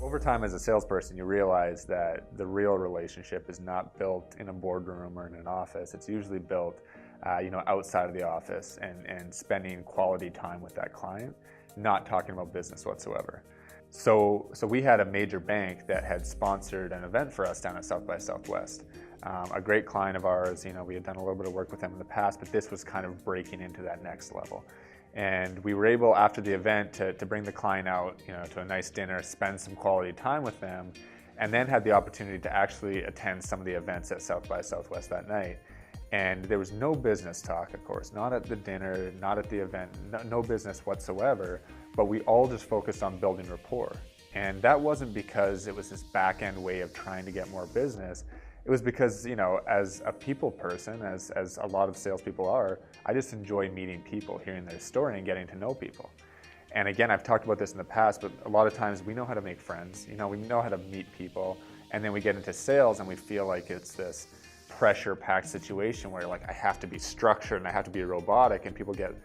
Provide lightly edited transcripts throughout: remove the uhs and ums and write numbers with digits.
Over time as a salesperson, you realize that the real relationship is not built in a boardroom or in an office. It's usually built outside of the office and spending quality time with that client, not talking about business whatsoever. So we had a major bank that had sponsored an event for us down at South by Southwest. A great client of ours, we had done a little bit of work with them in the past, but this was kind of breaking into that next level. And we were able, after the event, to bring the client out, to a nice dinner, spend some quality time with them, and then had the opportunity to actually attend some of the events at South by Southwest that night. And there was no business talk, of course, not at the dinner, not at the event, no business whatsoever, but we all just focused on building rapport. And that wasn't because it was this back-end way of trying to get more business. It was because, as a people person, as a lot of salespeople are, I just enjoy meeting people, hearing their story and getting to know people. And again, I've talked about this in the past, but a lot of times we know how to make friends, we know how to meet people, and then we get into sales and we feel like it's this pressure-packed situation where I have to be structured and I have to be robotic, and people get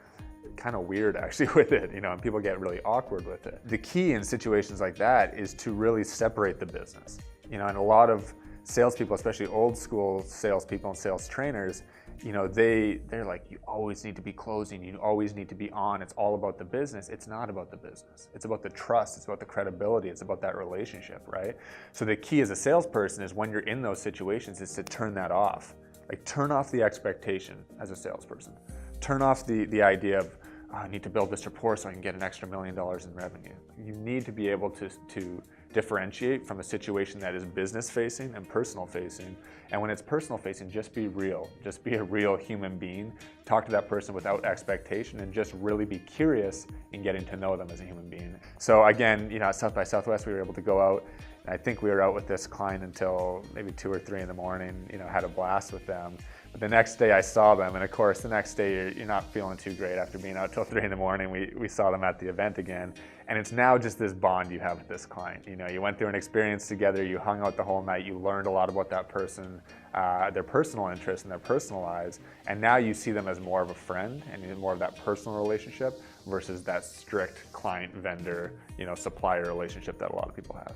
kind of weird actually with it, and people get really awkward with it. The key in situations like that is to really separate the business. And a lot of salespeople, especially old school salespeople and sales trainers, they're like, you always need to be closing, you always need to be on, it's all about the business. It's not about the business. It's about the trust, it's about the credibility, it's about that relationship, right? So the key as a salesperson is when you're in those situations is to turn that off. Turn off the expectation as a salesperson. Turn off the idea of, I need to build this rapport so I can get an extra $1 million in revenue. You need to be able to differentiate from a situation that is business facing and personal facing. And when it's personal facing, just be real. Just be a real human being. Talk to that person without expectation and just really be curious in getting to know them as a human being. So again, at South by Southwest, we were able to go out. I think we were out with this client until maybe 2 or 3 in the morning, had a blast with them. But the next day I saw them, and of course the next day you're not feeling too great after being out till 3 in the morning. We saw them at the event again. And it's now just this bond you have with this client. You went through an experience together, you hung out the whole night, you learned a lot about that person, their personal interests and their personal lives, and now you see them as more of a friend and more of that personal relationship versus that strict client-vendor, supplier relationship that a lot of people have.